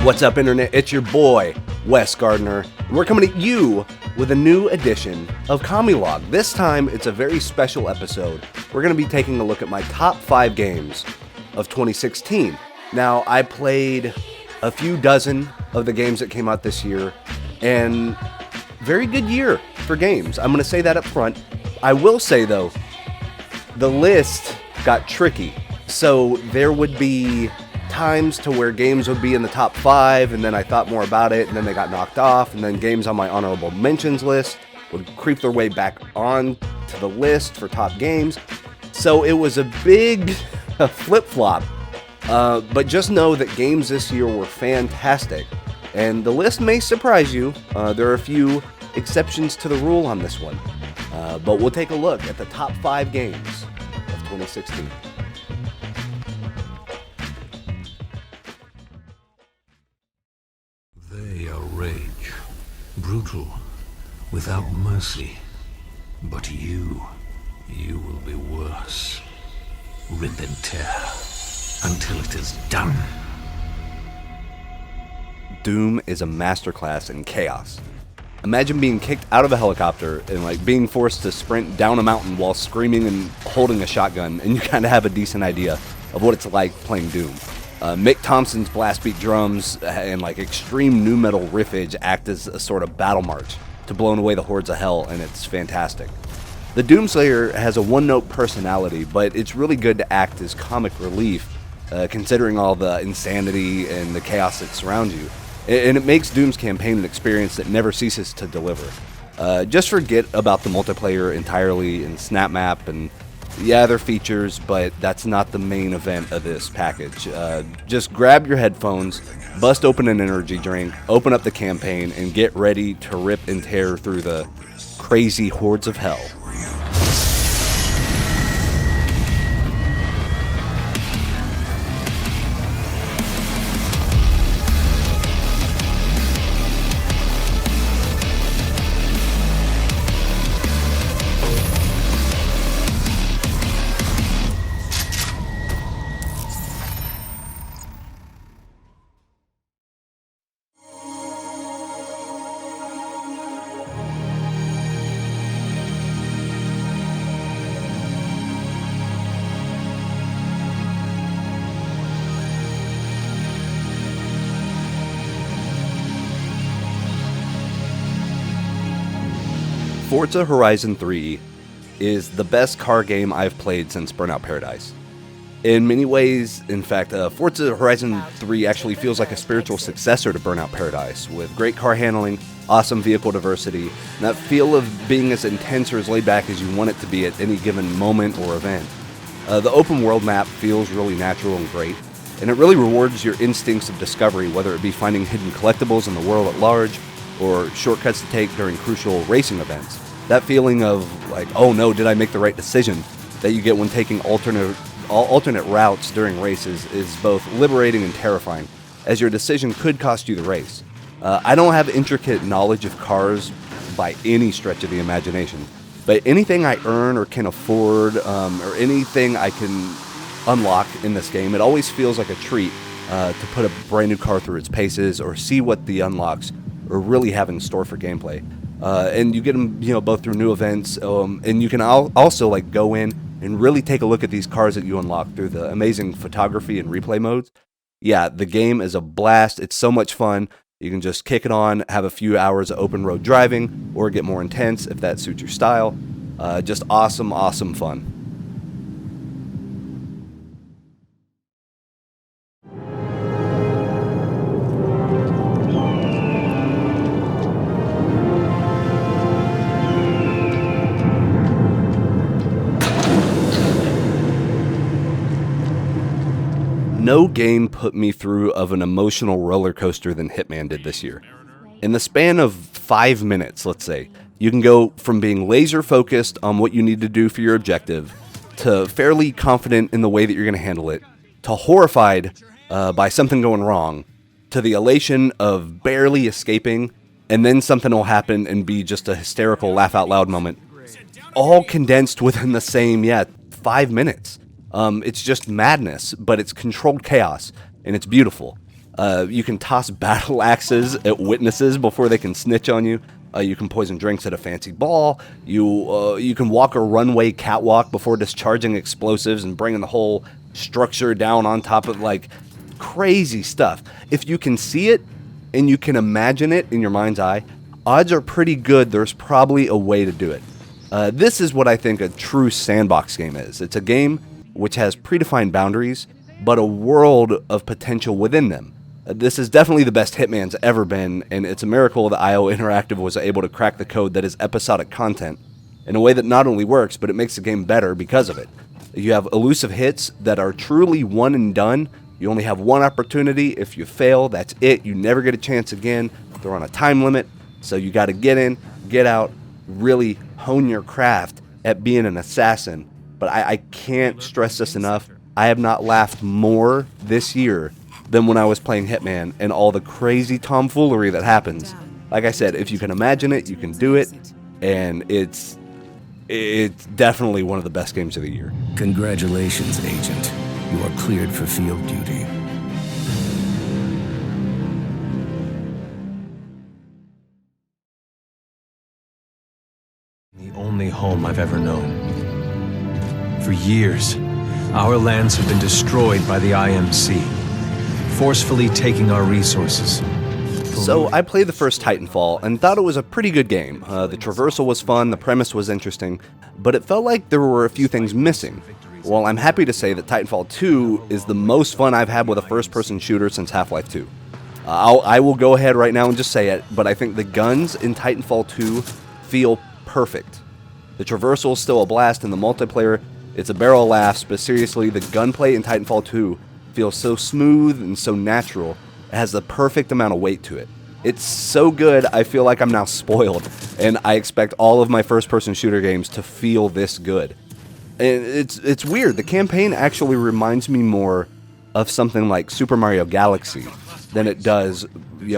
What's up, Internet? It's your boy, Wes Gardner, and we're coming at you with a new edition of KamiLog. This time, it's a very special episode. We're going to be taking a look at my top 5 games of 2016. Now, I played a few dozen of the games that came out this year, and very good year for games. I'm going to say that up front. I will say, though, the list got tricky. So there would be times to where games would be in the top 5, and then I thought more about it, and then they got knocked off, and then games on my honorable mentions list would creep their way back on to the list for top games. So it was a big flip-flop. But just know that games this year were fantastic, and the list may surprise you. There are a few exceptions to the rule on this one, but we'll take a look at the top 5 games of 2016. They are rage, brutal, without mercy. But you will be worse. Rip and tear until it is done. Doom is a masterclass in chaos. Imagine being kicked out of a helicopter and being forced to sprint down a mountain while screaming and holding a shotgun, and you kind of have a decent idea of what it's like playing Doom. Mick Thompson's blast beat drums and extreme nu metal riffage act as a sort of battle march to blowing away the hordes of hell, and it's fantastic. The Doomslayer has a one-note personality, but it's really good to act as comic relief, considering all the insanity and the chaos that surrounds you. And it makes Doom's campaign an experience that never ceases to deliver. Just forget about the multiplayer entirely and Snap Map and the other features, but that's not the main event of this package. Just grab your headphones, bust open an energy drink, open up the campaign, and get ready to rip and tear through the crazy hordes of hell. Forza Horizon 3 is the best car game I've played since Burnout Paradise. In many ways, in fact, Forza Horizon 3 actually feels like a spiritual successor to Burnout Paradise, with great car handling, awesome vehicle diversity, and that feel of being as intense or as laid back as you want it to be at any given moment or event. The open world map feels really natural and great, and it really rewards your instincts of discovery, whether it be finding hidden collectibles in the world at large, or shortcuts to take during crucial racing events. That feeling of oh no, did I make the right decision, that you get when taking alternate routes during races is both liberating and terrifying, as your decision could cost you the race. I don't have intricate knowledge of cars by any stretch of the imagination, but anything I earn or can afford, or anything I can unlock in this game, it always feels like a treat to put a brand new car through its paces or see what the unlocks or really have in store for gameplay. And you get them, both through new events, and you can also go in and really take a look at these cars that you unlock through the amazing photography and replay modes. Yeah, the game is a blast. It's so much fun. You can just kick it on, have a few hours of open road driving, or get more intense if that suits your style. Just awesome fun. No game put me through of an emotional roller coaster than Hitman did this year. In the span of 5 minutes, let's say, you can go from being laser focused on what you need to do for your objective, to fairly confident in the way that you're going to handle it, to horrified by something going wrong, to the elation of barely escaping, and then something will happen and be just a hysterical laugh out loud moment. All condensed within the same, 5 minutes. It's just madness, but it's controlled chaos, and it's beautiful. You can toss battle axes at witnesses before they can snitch on you. You can poison drinks at a fancy ball. You can walk a runway catwalk before discharging explosives and bringing the whole structure down on top of, like, crazy stuff. If you can see it and you can imagine it in your mind's eye, odds are pretty good there's probably a way to do it. This is what I think a true sandbox game is. It's a game which has predefined boundaries, but a world of potential within them. This is definitely the best Hitman's ever been, and it's a miracle that IO Interactive was able to crack the code that is episodic content in a way that not only works, but it makes the game better because of it. You have elusive hits that are truly one and done. You only have one opportunity. If you fail, that's it. You never get a chance again. They're on a time limit, so you got to get in, get out, really hone your craft at being an assassin. But I can't stress this enough. I have not laughed more this year than when I was playing Hitman and all the crazy tomfoolery that happens. Like I said, if you can imagine it, you can do it, and it's definitely one of the best games of the year. Congratulations, Agent. You are cleared for field duty. The only home I've ever known. For years, our lands have been destroyed by the IMC, forcefully taking our resources. So I played the first Titanfall and thought it was a pretty good game. The traversal was fun, the premise was interesting, but it felt like there were a few things missing. Well, I'm happy to say that Titanfall 2 is the most fun I've had with a first-person shooter since Half-Life 2. I will go ahead right now and just say it, but I think the guns in Titanfall 2 feel perfect. The traversal is still a blast, and the multiplayer, it's a barrel of laughs, but seriously, the gunplay in Titanfall 2 feels so smooth and so natural. It has the perfect amount of weight to it. It's so good, I feel like I'm now spoiled, and I expect all of my first-person shooter games to feel this good. And it's weird. The campaign actually reminds me more of something like Super Mario Galaxy than it does,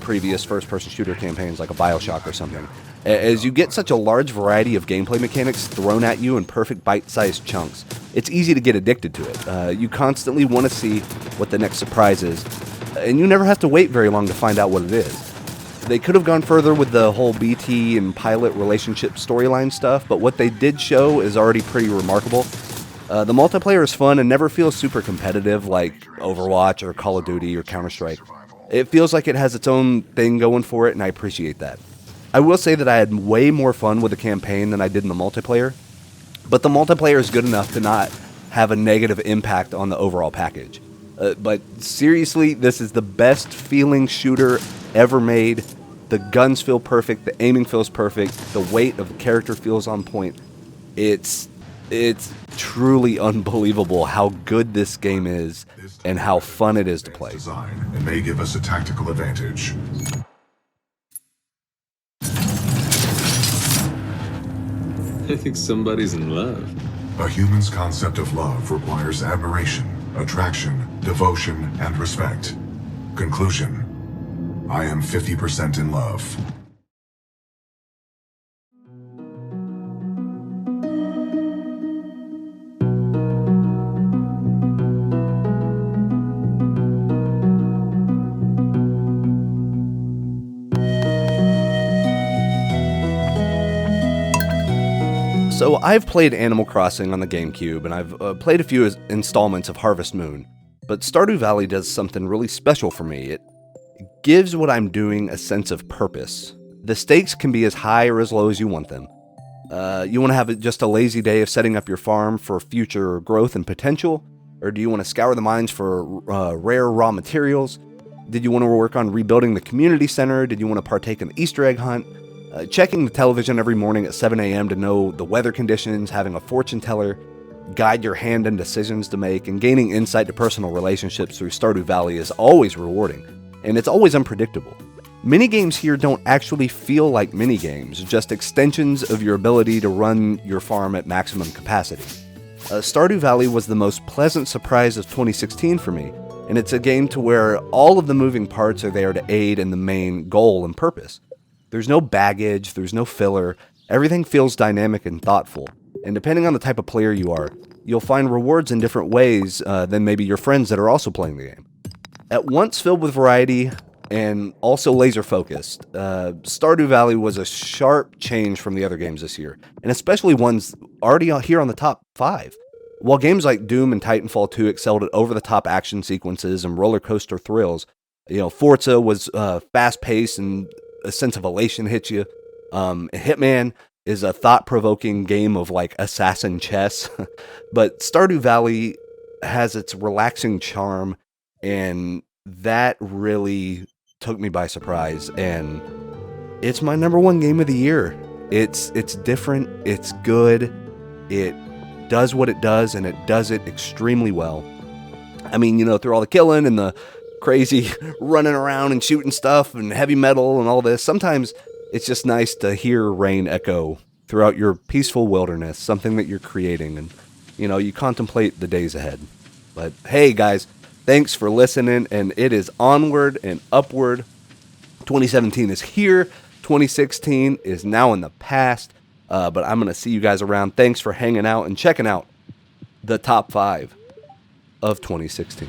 previous first-person shooter campaigns like a BioShock or something. As you get such a large variety of gameplay mechanics thrown at you in perfect bite-sized chunks, it's easy to get addicted to it. You constantly want to see what the next surprise is, and you never have to wait very long to find out what it is. They could have gone further with the whole BT and pilot relationship storyline stuff, but what they did show is already pretty remarkable. The multiplayer is fun and never feels super competitive like Overwatch or Call of Duty or Counter-Strike. It feels like it has its own thing going for it, and I appreciate that. I will say that I had way more fun with the campaign than I did in the multiplayer, but the multiplayer is good enough to not have a negative impact on the overall package. But seriously, this is the best feeling shooter ever made. The guns feel perfect, the aiming feels perfect, the weight of the character feels on point. It's truly unbelievable how good this game is and how fun it is to play. It may give us a tactical advantage. I think somebody's in love. A human's concept of love requires admiration, attraction, devotion, and respect. Conclusion: I am 50% in love. So I've played Animal Crossing on the GameCube, and I've played a few installments of Harvest Moon, but Stardew Valley does something really special for me. It gives what I'm doing a sense of purpose. The stakes can be as high or as low as you want them. You want to have just a lazy day of setting up your farm for future growth and potential? Or do you want to scour the mines for rare raw materials? Did you want to work on rebuilding the community center? Did you want to partake in the Easter egg hunt? Checking the television every morning at 7 a.m. to know the weather conditions, having a fortune teller guide your hand in decisions to make, and gaining insight to personal relationships through Stardew Valley is always rewarding, and it's always unpredictable. Minigames here don't actually feel like minigames, just extensions of your ability to run your farm at maximum capacity. Stardew Valley was the most pleasant surprise of 2016 for me, and it's a game to where all of the moving parts are there to aid in the main goal and purpose. There's no baggage, there's no filler, everything feels dynamic and thoughtful, and depending on the type of player you are, you'll find rewards in different ways than maybe your friends that are also playing the game. At once filled with variety and also laser focused, Stardew Valley was a sharp change from the other games this year, and especially ones already here on the top 5. While games like Doom and Titanfall 2 excelled at over-the-top action sequences and roller coaster thrills, Forza was fast-paced and a sense of elation hits you. Hitman is a thought-provoking game of like assassin chess, but Stardew Valley has its relaxing charm, and that really took me by surprise, and it's my number 1 game of the year. It's different, it's good, it does what it does, and it does it extremely well. I mean, through all the killing and the crazy running around and shooting stuff and heavy metal and all this, sometimes it's just nice to hear rain echo throughout your peaceful wilderness, something that you're creating, and you contemplate the days ahead. But hey guys, thanks for listening, and it is onward and upward. 2017 is here. 2016 is now in the past, but I'm going to see you guys around. Thanks for hanging out and checking out the top 5 of 2016.